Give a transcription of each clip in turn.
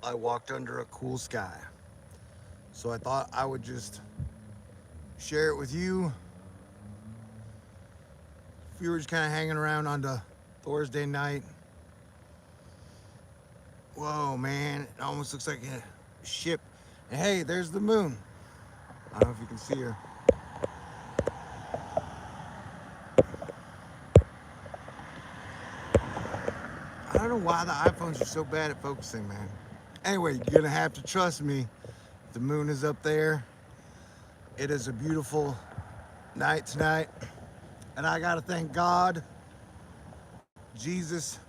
I walked under a cool sky. So I thought I would just share it with you. If you were just kind of hanging around on the Thursday night, whoa, man, it almost looks like a ship. And hey, there's the moon. I don't know if you can see her. I don't know why the iPhones are so bad at focusing, man. Anyway, you're gonna have to trust me. The moon is up there. It is a beautiful night tonight. And I gotta thank God, Jesus,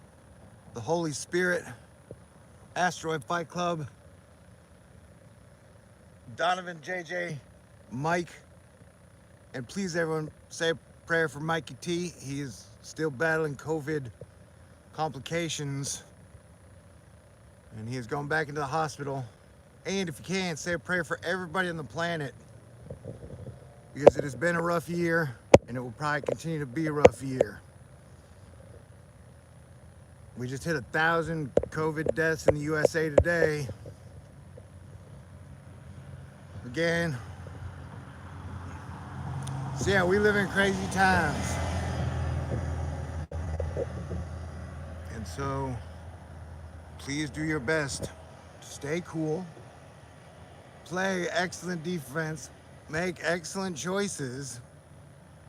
the Holy Spirit, Asteroid Fight Club, Donovan, JJ, Mike, and please everyone say a prayer for Mikey T. He is still battling COVID complications and he has gone back into the hospital. And if you can, say a prayer for everybody on the planet because it has been a rough year and it will probably continue to be a rough year. We just hit 1,000 COVID deaths in the USA today. Again. So yeah, we live in crazy times. And so please do your best to stay cool, play excellent defense, make excellent choices,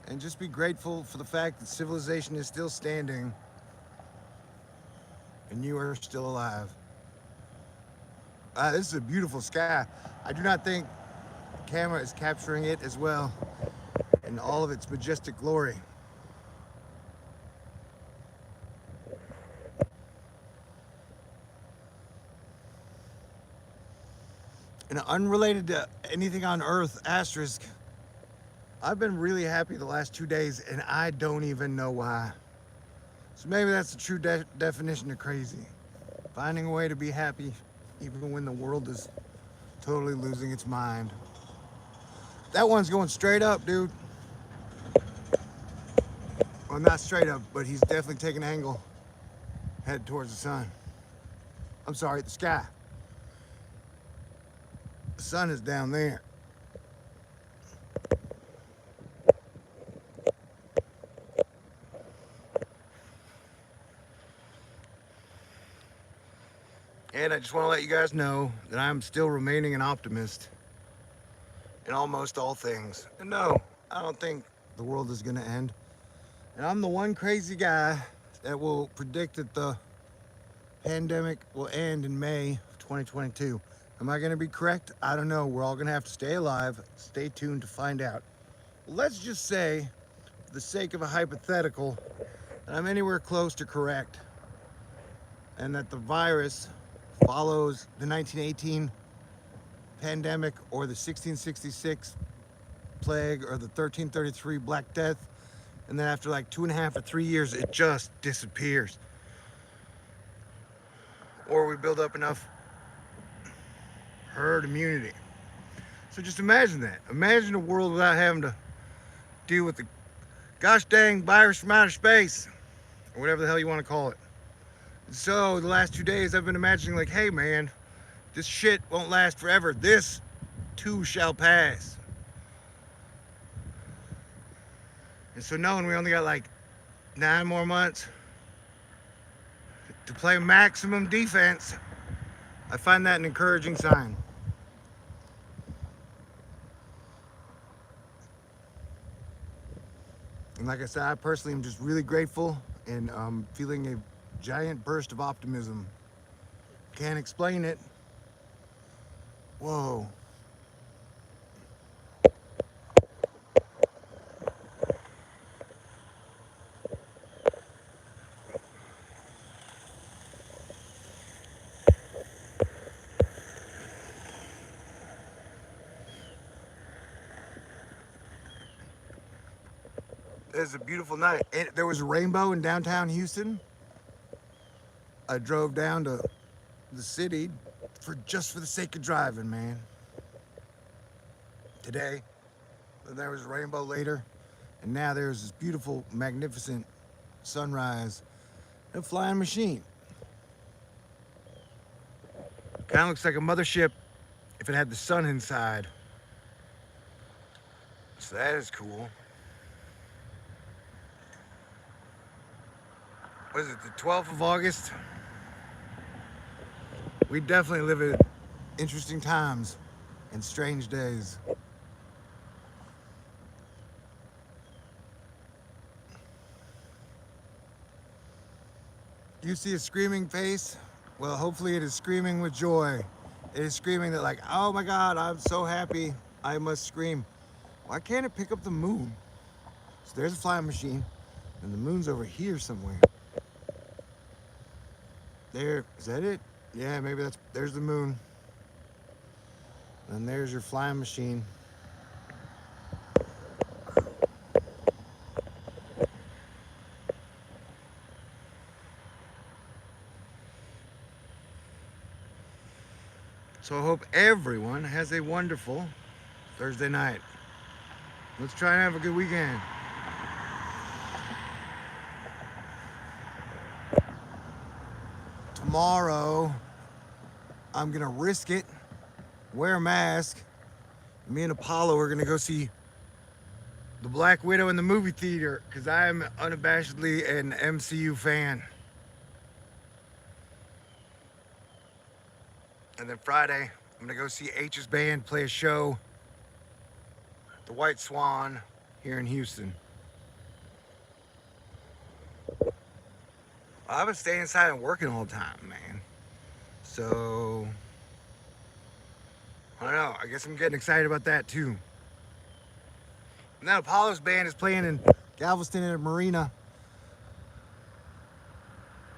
and just be grateful for the fact that civilization is still standing and you are still alive. This is a beautiful sky. I do not think the camera is capturing it as well in all of its majestic glory. And unrelated to anything on Earth, asterisk, I've been really happy the last 2 days and I don't even know why. So maybe that's the true definition of crazy. Finding a way to be happy even when the world is totally losing its mind. That one's going straight up, dude. Well, not straight up, but he's definitely taking an angle head towards the sun. I'm sorry, the sky. The sun is down there. And I just want to let you guys know that I'm still remaining an optimist in almost all things. And no, I don't think the world is going to end. And I'm the one crazy guy that will predict that the pandemic will end in May of 2022. Am I going to be correct? I don't know. We're all going to have to stay alive. Stay tuned to find out. Let's just say, for the sake of a hypothetical, that I'm anywhere close to correct and that the virus follows the 1918 pandemic or the 1666 plague or the 1333 Black Death, and then after like 2.5 or 3 years, it just disappears. Or we build up enough herd immunity. So just imagine that. Imagine a world without having to deal with the gosh dang virus from outer space, or whatever the hell you want to call it. So the last 2 days, I've been imagining like, hey man, this shit won't last forever. This too shall pass. And so knowing we only got like 9 more months to play maximum defense, I find that an encouraging sign. And like I said, I personally am just really grateful and feeling a giant burst of optimism. Can't explain it. Whoa. It's a beautiful night. There was a rainbow in downtown Houston. I drove down to the city for just for the sake of driving, man. Today, then there was a rainbow later, and now there's this beautiful, magnificent sunrise and a flying machine. Kind of looks like a mothership if it had the sun inside. So that is cool. What is it, the 12th of August? We definitely live in interesting times and strange days. You see a screaming face? Well, hopefully it is screaming with joy. It is screaming that like, oh my God, I'm so happy, I must scream. Why can't it pick up the moon? So there's a flying machine, and the moon's over here somewhere. There, is that it? Yeah, maybe there's the moon. And there's your flying machine. So I hope everyone has a wonderful Thursday night. Let's try and have a good weekend. Tomorrow, I'm gonna risk it, wear a mask. Me and Apollo are gonna go see The Black Widow in the movie theater because I am unabashedly an MCU fan. And then Friday, I'm gonna go see H's band play a show at the White Swan here in Houston. I've been staying inside and working all the time, man. So, I don't know. I guess I'm getting excited about that too. And then Apollo's band is playing in Galveston at a marina.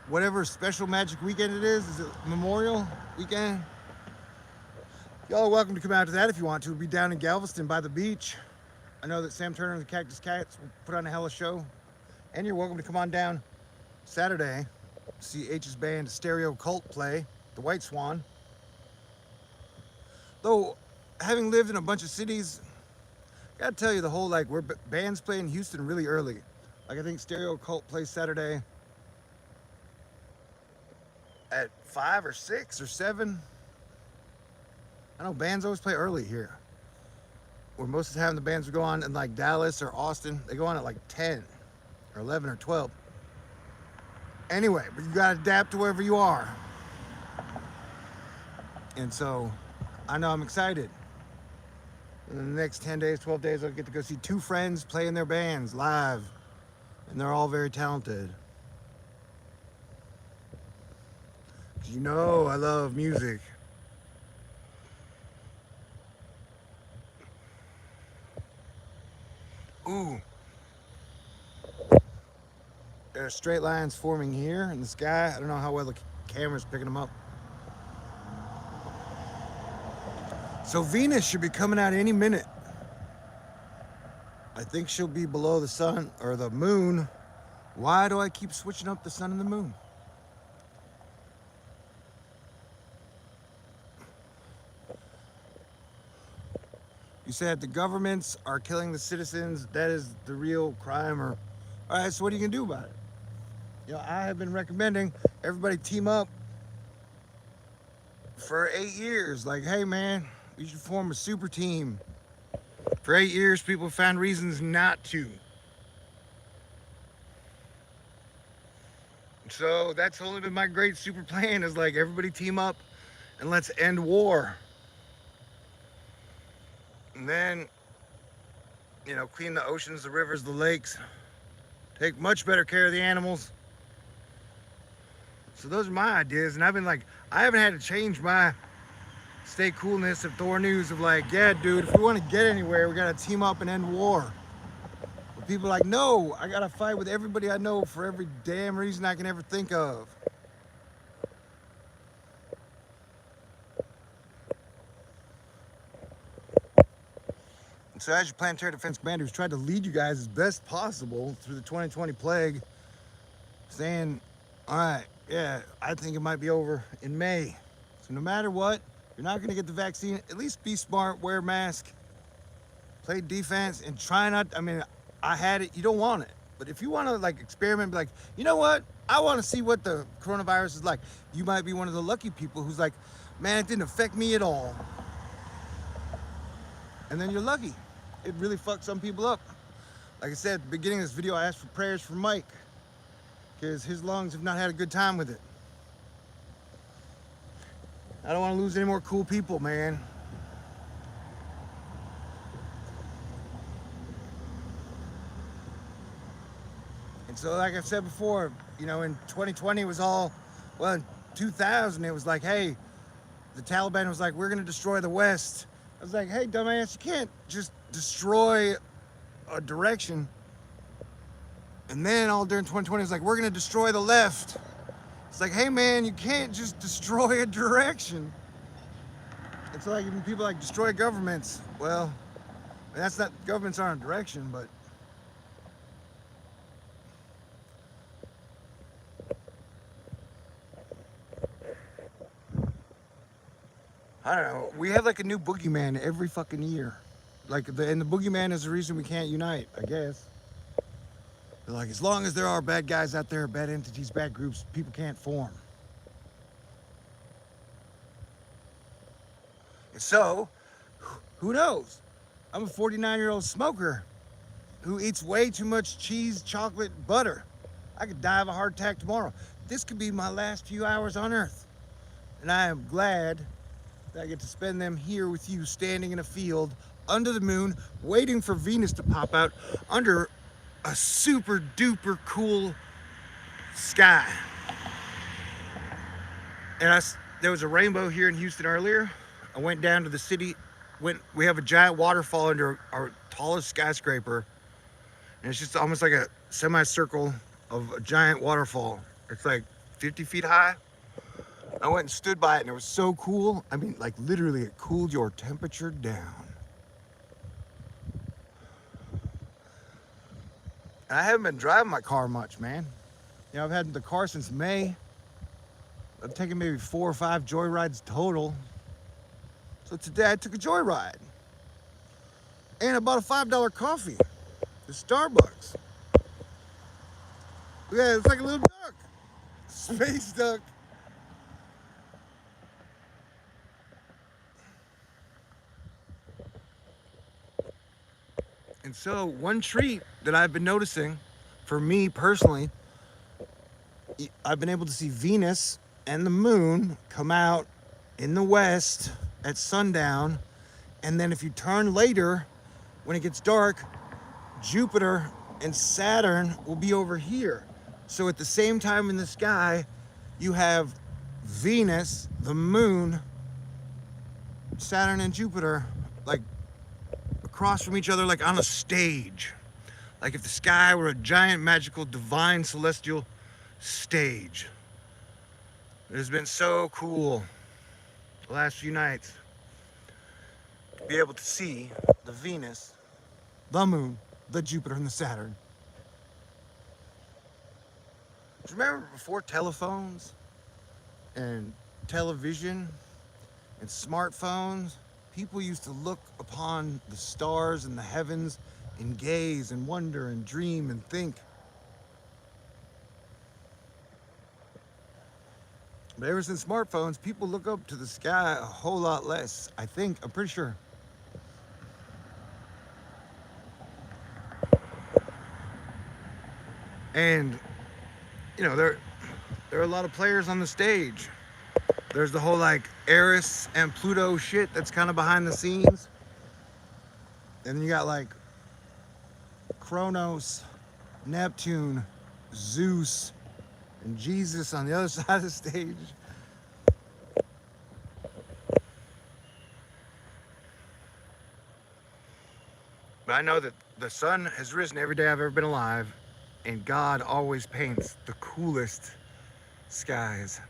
Whatever special magic weekend it is it Memorial Weekend? Y'all are welcome to come out to that if you want to. We'll be down in Galveston by the beach. I know that Sam Turner and the Cactus Cats will put on a hella show. And you're welcome to come on down Saturday, see H's band Stereo Cult play, the White Swan. Though, having lived in a bunch of cities, I gotta tell you the whole, like, where bands play in Houston really early. Like, I think Stereo Cult plays Saturday at 5 or 6 or 7. I know bands always play early here. Where most of the time the bands would go on in like Dallas or Austin, they go on at like 10 or 11 or 12. Anyway, but you gotta adapt to wherever you are. And so, I know I'm excited. In the next 10 days, 12 days, I'll get to go see 2 friends play in their bands live. And they're all very talented. You know I love music. Ooh. There are straight lines forming here in the sky. I don't know how well the camera's picking them up. So Venus should be coming out any minute. I think she'll be below the sun or the moon. Why do I keep switching up the sun and the moon? You said the governments are killing the citizens. That is the real crime. Or, all right, so what are you gonna do about it? You know, I have been recommending everybody team up for 8 years. Like, hey man, we should form a super team. For 8 years, people found reasons not to. So that's only been my great super plan is like everybody team up and let's end war. And then, you know, clean the oceans, the rivers, the lakes. Take much better care of the animals. So those are my ideas. And I've been like, I haven't had to change my stay coolness of Thor News of like, yeah, dude, if we want to get anywhere, we got to team up and end war. But people are like, no, I got to fight with everybody I know for every damn reason I can ever think of. So as your Planetary Defense Commander who's tried to lead you guys as best possible through the 2020 plague, saying, all right, yeah, I think it might be over in May. So no matter what, you're not gonna get the vaccine, at least be smart, wear a mask, play defense, and try not, I mean, I had it, you don't want it. But if you wanna like experiment, be like, you know what? I want to see what the coronavirus is like. You might be one of the lucky people who's like, man, it didn't affect me at all. And then you're lucky. It really fucked some people up. Like I said at the beginning of this video, I asked for prayers for Mike because his lungs have not had a good time with it. I don't want to lose any more cool people, man. And so, like I've said before, you know, in 2020 it was all, well, in 2000 it was like, hey, the Taliban was like, we're going to destroy the West. I was like, hey, dumbass, you can't just destroy a direction. And then all during 2020 it was like, we're going to destroy the left. It's like, hey, man, you can't just destroy a direction. It's like when people like destroy governments. Well, that's not, governments aren't a direction, but I don't know. We have like a new boogeyman every fucking year. And the boogeyman is the reason we can't unite, I guess. They're like, as long as there are bad guys out there, bad entities, bad groups, people can't form. And so, who knows? I'm a 49-year-old smoker who eats way too much cheese, chocolate, butter. I could die of a heart attack tomorrow. This could be my last few hours on Earth. And I am glad that I get to spend them here with you, standing in a field, under the moon, waiting for Venus to pop out, under a super duper cool sky. And there was a rainbow here in Houston earlier. I went down to the city. We have a giant waterfall under our tallest skyscraper. And it's just almost like a semicircle of a giant waterfall. It's like 50 feet high. I went and stood by it and it was so cool. I mean, like literally it cooled your temperature down. And I haven't been driving my car much, man. You know, I've had the car since May. I've taken maybe 4 or 5 joyrides total. So today I took a joyride. And I bought a $5 coffee at Starbucks. Yeah, it's like a little duck. Space duck. And so one treat that I've been noticing for me personally, I've been able to see Venus and the moon come out in the west at sundown. And then if you turn later, when it gets dark, Jupiter and Saturn will be over here. So at the same time in the sky, you have Venus, the moon, Saturn and Jupiter, like across from each other, like on a stage. Like if the sky were a giant, magical, divine, celestial stage. It has been so cool the last few nights to be able to see the Venus, the moon, the Jupiter, and the Saturn. Do you remember before telephones and television and smartphones, people used to look upon the stars and the heavens and gaze and wonder and dream and think. But ever since smartphones, people look up to the sky a whole lot less. I think, I'm pretty sure. And, you know, there are a lot of players on the stage. There's the whole like Eris and Pluto shit that's kind of behind the scenes. And then you got like Kronos, Neptune, Zeus, and Jesus on the other side of the stage. But I know that the sun has risen every day I've ever been alive, and God always paints the coolest skies.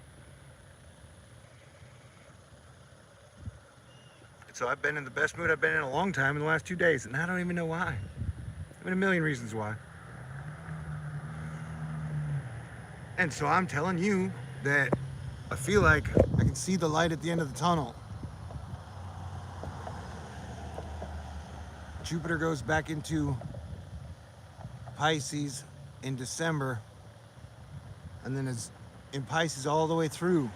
So I've been in the best mood I've been in a long time in the last 2 days, and I don't even know why. I mean, a million reasons why. And so I'm telling you that I feel like I can see the light at the end of the tunnel. Jupiter goes back into Pisces in December. and then it's in Pisces all the way through,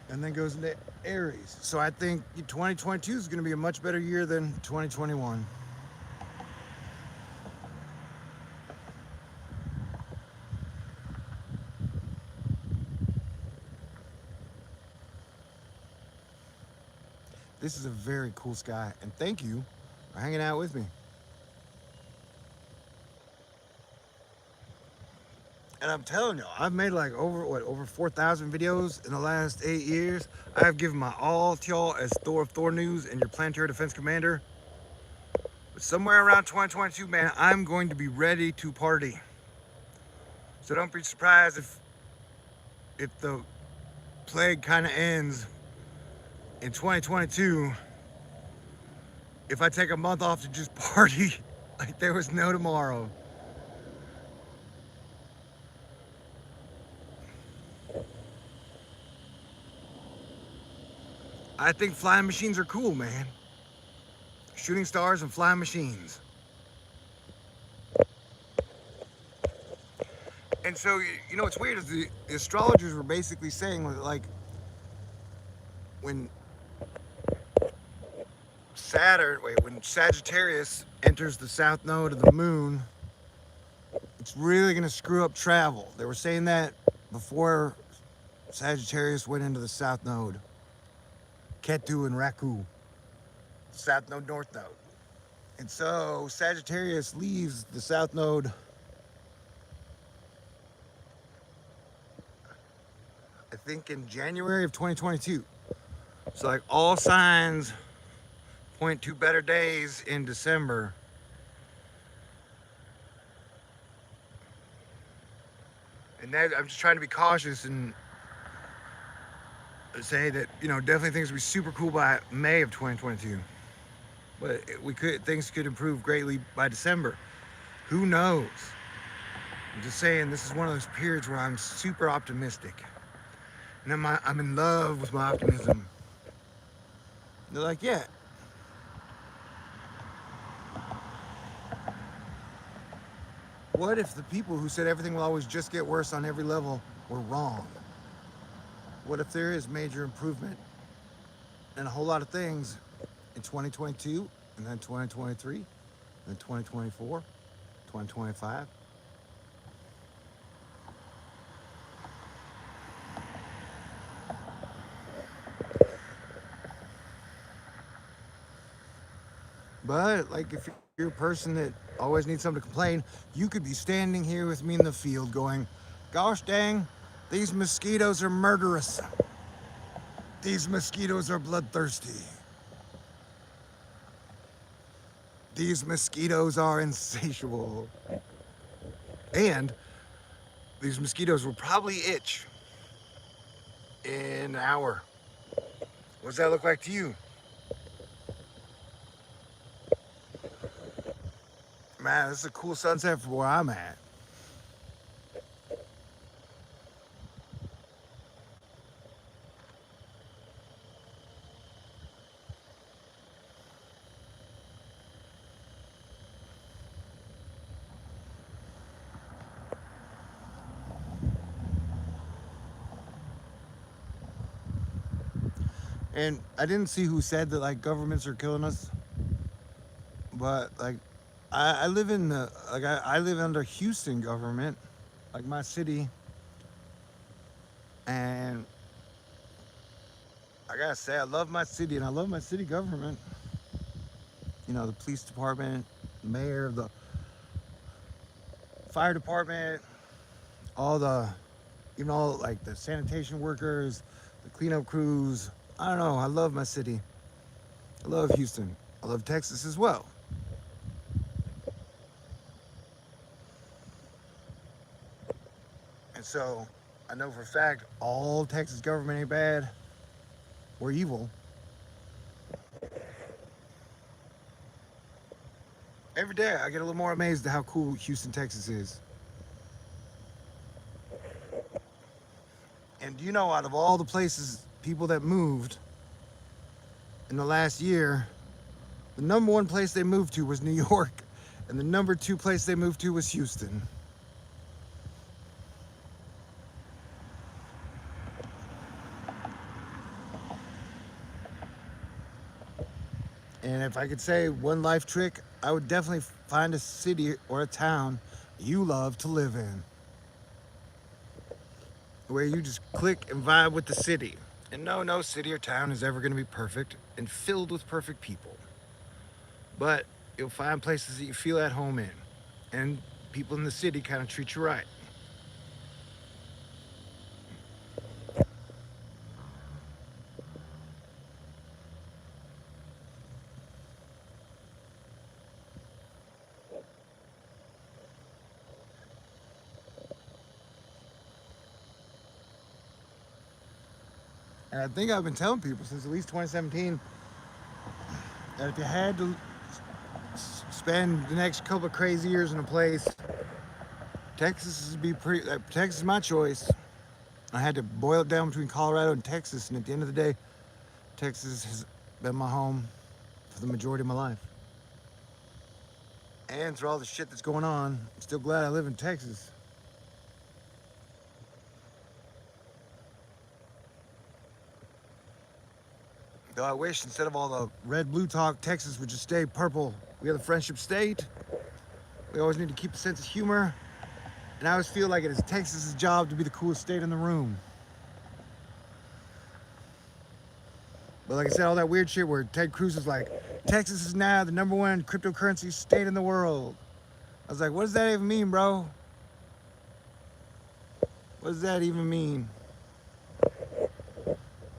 and then goes into Aries. So I think 2022 is going to be a much better year than 2021. This is a very cool sky, and thank you for hanging out with me. And I'm telling you, I've made like over 4,000 videos in the last 8 years. I've given my all to y'all as Thor of Thor News and your Planetary Defense Commander. But somewhere around 2022, man, I'm going to be ready to party. So don't be surprised if the plague kind of ends in 2022. If I take a month off to just party like there was no tomorrow. I think flying machines are cool, man. Shooting stars and flying machines. And so, you know what's weird is the astrologers were basically saying, like, when when Sagittarius enters the south node of the moon, it's really going to screw up travel. They were saying that before Sagittarius went into the south node. Ketu and Raku, south node, north node. And so Sagittarius leaves the south node, I think, in January of 2022. So like all signs point to better days in December. And that, I'm just trying to be cautious and say that, definitely things will be super cool by May of 2022. But things could improve greatly by December. Who knows? I'm just saying this is one of those periods where I'm super optimistic. And I'm in love with my optimism. They're like, yeah. What if the people who said everything will always just get worse on every level were wrong? What if there is major improvement in a whole lot of things in 2022, and then 2023, and then 2024, 2025? But like, if you're a person that always needs something to complain, you could be standing here with me in the field going, gosh dang, these mosquitoes are murderous. These mosquitoes are bloodthirsty. These mosquitoes are insatiable. And these mosquitoes will probably itch in an hour. What does that look like to you? Man, this is a cool sunset for where I'm at. And I didn't see who said that like governments are killing us, but like I live in I live under Houston government, like my city, and I gotta say I love my city and I love my city government. The police department, the mayor, the fire department, all the all like the sanitation workers, the cleanup crews. I don't know. I love my city. I love Houston. I love Texas as well. And so I know for a fact all Texas government ain't bad or evil. Every day I get a little more amazed at how cool Houston, Texas is. And out of all the places, people that moved in the last year, the number one place they moved to was New York, and the number two place they moved to was Houston. And if I could say one life trick, I would definitely find a city or a town you love to live in, where you just click and vibe with the city. And no, no city or town is ever going to be perfect and filled with perfect people. But you'll find places that you feel at home in. And people in the city kind of treat you right. And I think I've been telling people since at least 2017 that if you had to spend the next couple of crazy years in a place, Texas would be pretty. Texas is my choice. I had to boil it down between Colorado and Texas, and at the end of the day, Texas has been my home for the majority of my life. And through all the shit that's going on, I'm still glad I live in Texas. Though I wish instead of all the red blue talk, Texas would just stay purple. We are the friendship state. We always need to keep a sense of humor. And I always feel like it is Texas's job to be the coolest state in the room. But like I said, all that weird shit where Ted Cruz is like, Texas is now the #1 cryptocurrency state in the world. I was like, what does that even mean, bro? What does that even mean?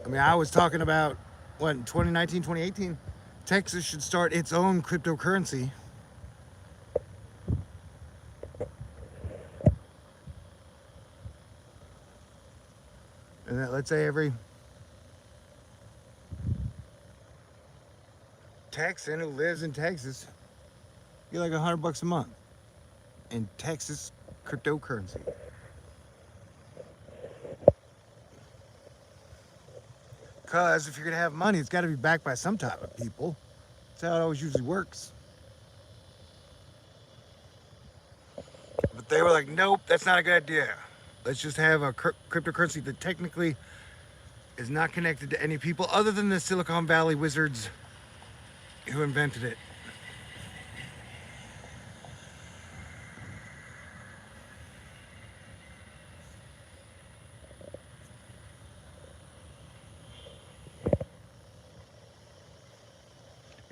I mean, I was talking about, what, in 2019, 2018, Texas should start its own cryptocurrency. And then, let's say every Texan who lives in Texas get like $100 a month in Texas cryptocurrency. Because if you're gonna have money, it's got to be backed by some type of people. That's how it always usually works. But they were like, nope, that's not a good idea. Let's just have a cryptocurrency that technically is not connected to any people other than the Silicon Valley wizards who invented it.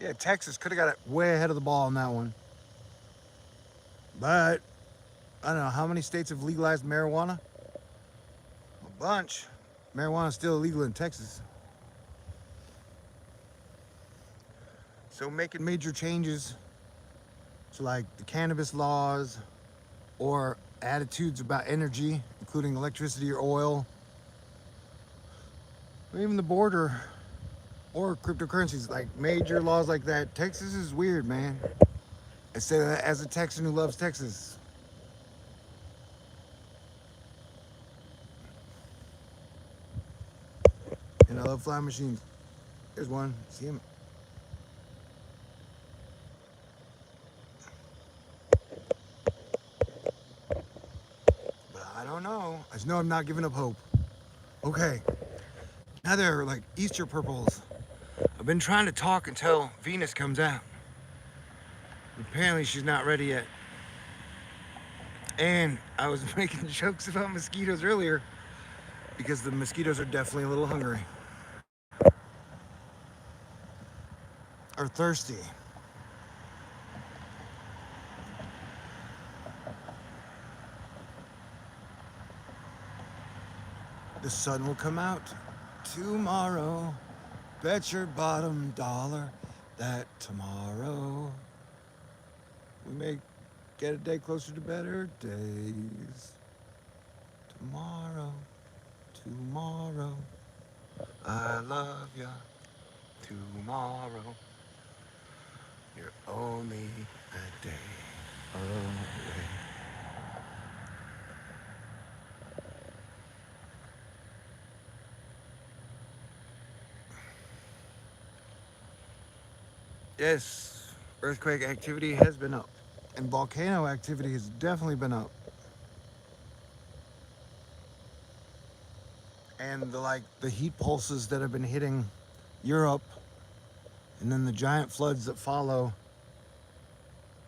Yeah, Texas could have got it way ahead of the ball on that one. But I don't know how many states have legalized marijuana. A bunch. Marijuana is still illegal in Texas. So making major changes to like the cannabis laws or attitudes about energy, including electricity or oil, or even the border or cryptocurrencies, like major laws like that. Texas is weird, man. I say that as a Texan who loves Texas. And I love flying machines. There's one. See him? But I don't know. I just know I'm not giving up hope. Okay. Now they're like Easter purples. I've been trying to talk until Venus comes out. Apparently she's not ready yet. And I was making jokes about mosquitoes earlier because the mosquitoes are definitely a little hungry. Or thirsty. The sun will come out tomorrow. Bet your bottom dollar that tomorrow we may get a day closer to better days. Tomorrow, tomorrow, I love ya. Tomorrow, you're only a day away. Yes, earthquake activity has been up, and volcano activity has definitely been up. And the heat pulses that have been hitting Europe And then the giant floods that follow,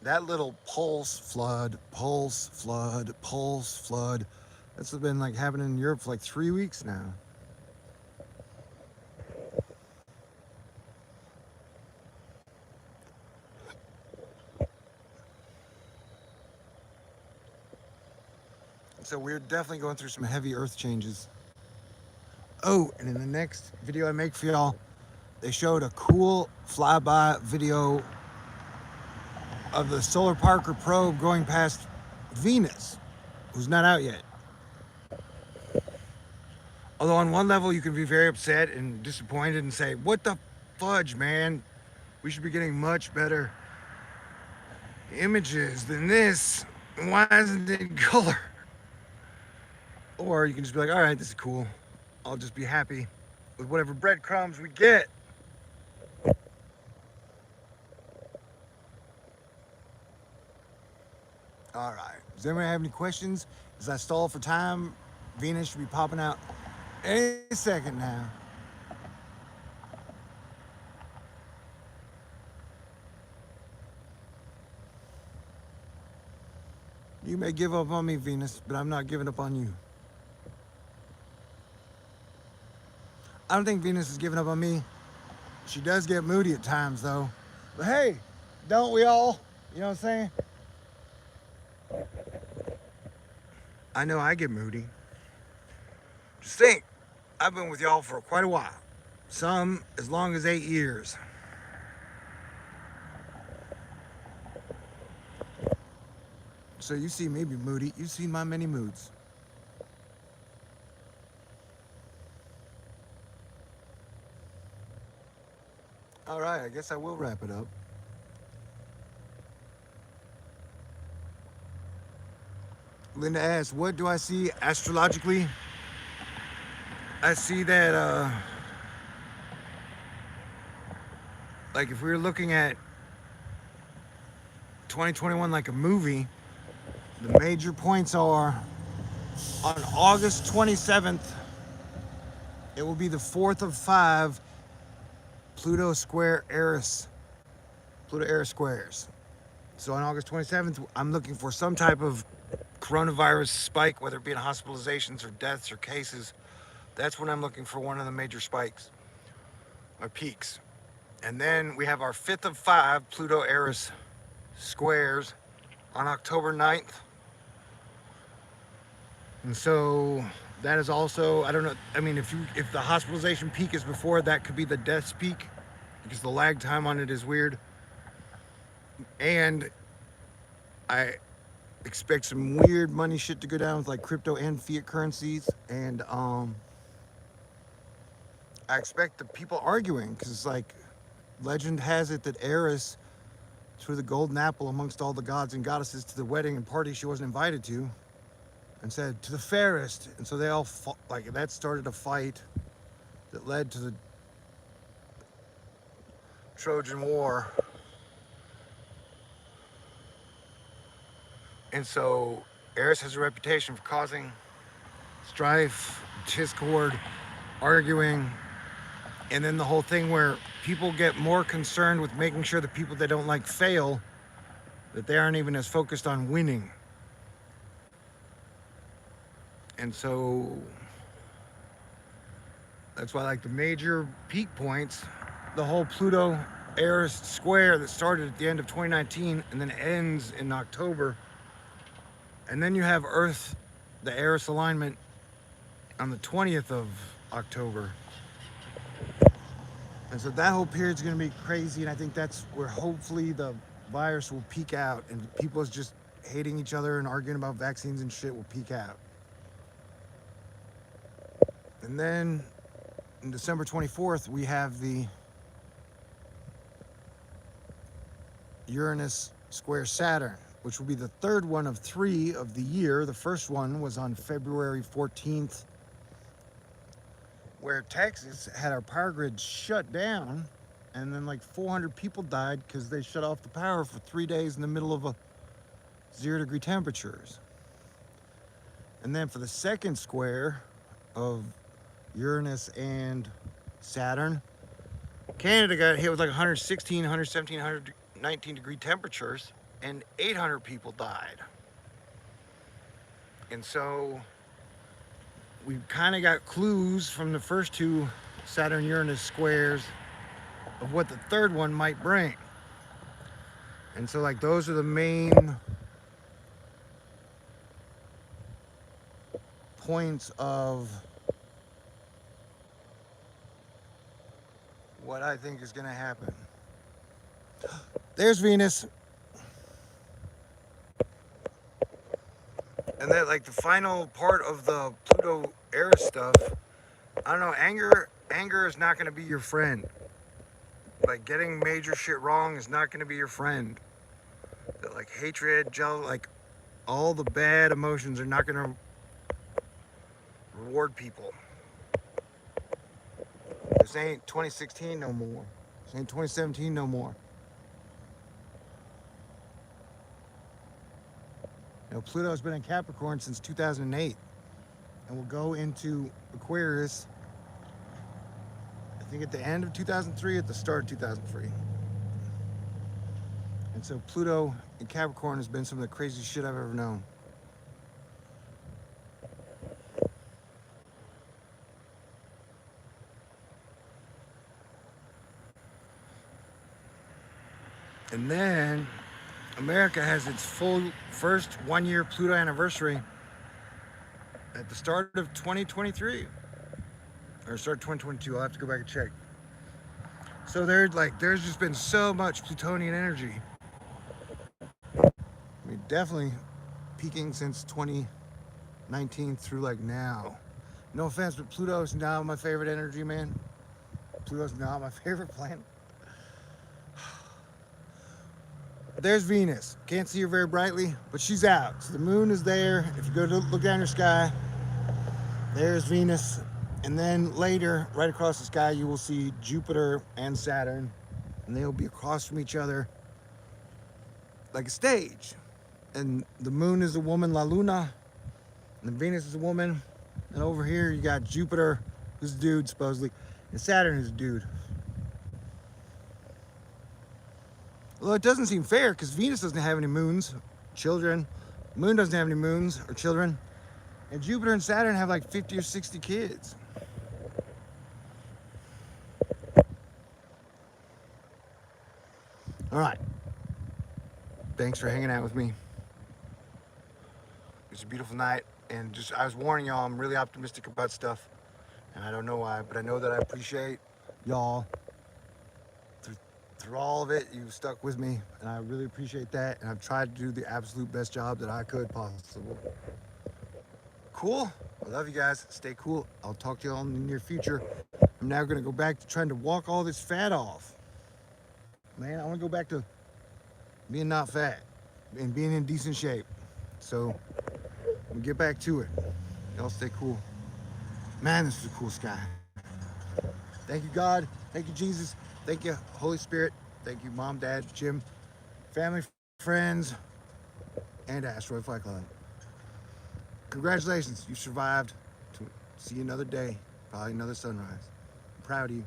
that little pulse flood, pulse flood, pulse flood, that's been like happening in Europe for like 3 weeks now. So we're definitely going through some heavy earth changes. Oh, and in the next video I make for y'all, they showed a cool flyby video of the Solar Parker probe going past Venus, who's not out yet. Although on one level you can be very upset and disappointed and say, what the fudge, man? We should be getting much better images than this. Why isn't it in color? Or you can just be like, all right, this is cool. I'll just be happy with whatever breadcrumbs we get. All right. Does anybody have any questions? As I stall for time, Venus should be popping out any second now. You may give up on me, Venus, but I'm not giving up on you. I don't think Venus is giving up on me. She does get moody at times, though. But hey, don't we all? You know what I'm saying? I know I get moody. Just think, I've been with y'all for quite a while. Some as long as 8 years. So you see me be moody. You've seen my many moods. All right, I guess I will wrap it up. Linda asks, what do I see astrologically? I see that, like if we were looking at 2021 like a movie, the major points are on August 27th, it will be the fourth of 5 Pluto square Eris, Pluto Eris squares. So on August 27th, I'm looking for some type of coronavirus spike, whether it be in hospitalizations or deaths or cases. That's when I'm looking for one of the major spikes or peaks. And then we have our 5th of 5 Pluto Eris squares on October 9th. And so that is also, I don't know, I mean, if the hospitalization peak is before, that could be the deaths peak because the lag time on it is weird. And I expect some weird money shit to go down with like crypto and fiat currencies. And I expect the people arguing because it's like legend has it that Eris threw the golden apple amongst all the gods and goddesses to the wedding and party she wasn't invited to and said, to the fairest. And so they all fought, like that started a fight that led to the Trojan War. And so Eris has a reputation for causing strife, discord, arguing, and then the whole thing where people get more concerned with making sure the people they don't like fail, that they aren't even as focused on winning. And so that's why like the major peak points, the whole Pluto Eris square that started at the end of 2019 and then ends in October. And then you have Earth, the Eris alignment on the 20th of October. And so that whole period's gonna be crazy, and I think that's where hopefully the virus will peak out and people just hating each other and arguing about vaccines and shit will peak out. And then on December 24th, we have the Uranus square Saturn, which will be the third one of 3 of the year. The first one was on February 14th, where Texas had our power grid shut down, and then like 400 people died because they shut off the power for 3 days in the middle of 0-degree temperatures. And then for the second square of Uranus and Saturn, Canada got hit with like 116, 117, 119 degree temperatures, and 800 people died. And so we kind of got clues from the first two Saturn Uranus squares of what the third one might bring. And so, like, those are the main points of what I think is going to happen. There's Venus. And then, like, the final part of the Pluto era stuff, I don't know, anger is not going to be your friend. Like, getting major shit wrong is not going to be your friend. Like, hatred, jealousy, like, all the bad emotions are not going to reward people. This ain't 2016 no more. This ain't 2017 no more. You know, Pluto's been in Capricorn since 2008 and will go into Aquarius, I think, at the end of 2003, at the start of 2003. And so Pluto in Capricorn has been some of the craziest shit I've ever known. And then America has its full first 1 year Pluto anniversary at the start of 2023. Or start 2022. I'll have to go back and check. So there's just been so much Plutonian energy. I mean, definitely peaking since 2019 through like now. No offense, but Pluto's not my favorite energy, man. Pluto's not my favorite planet. There's Venus. Can't see her very brightly, but she's out. So the moon is there. If you go to look down your sky, there's Venus. And then later, right across the sky, you will see Jupiter and Saturn. And they'll be across from each other like a stage. And the moon is a woman, La Luna. And Venus is a woman. And over here, you got Jupiter, who's a dude, supposedly. And Saturn is a dude. Well, it doesn't seem fair because Venus doesn't have any moons, children. Moon doesn't have any moons or children. And Jupiter and Saturn have like 50 or 60 kids. All right. Thanks for hanging out with me. It's a beautiful night. And just, I was warning y'all, I'm really optimistic about stuff. And I don't know why, but I know that I appreciate y'all. Through all of it, you stuck with me, and I really appreciate that. And I've tried to do the absolute best job that I could possible. Cool. I love you guys. Stay cool. I'll talk to you all in the near future. I'm now going to go back to trying to walk all this fat off. Man, I want to go back to being not fat and being in decent shape. So we'll get back to it. Y'all stay cool. Man, this is a cool sky. Thank you, God. Thank you, Jesus. Thank you, Holy Spirit. Thank you, Mom, Dad, Jim, family, friends, and Asteroid Flight Club. Congratulations, you survived to see another day, probably another sunrise. I'm proud of you.